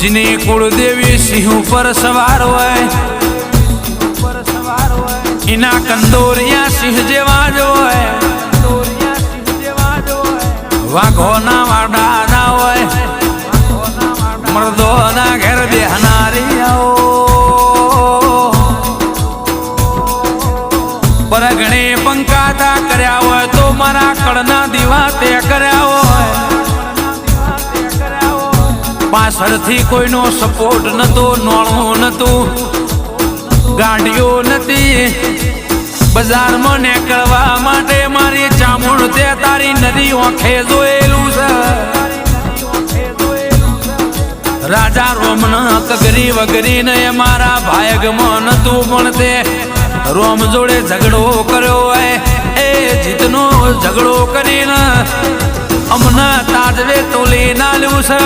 जिन्हें कुलदेवी सिंह पर सवार होय इना कंदोरिया सिंह जेवा जो है वाघोना वाडा ना होय मर्दोना घेर बेहनारी आओ पर घणे पंकाता कर्या होय तो मारा कड़ना दीवा ते कर्या होय पाछळथी कोईनो सपोर्ट नतो नोळो नतो गाड़ियों नती बजार में निकलवा माटे मारी चामुंड ते तारी नदी आंखे जोएलू छे राजा रोमना कगरी वगरी ने मारा भायग में नतु पण ते रोम जोड़े झगड़ो कर्यो है ए जितनो झगड़ो करीने अमना ताजवे तोली ना ल्यू छे।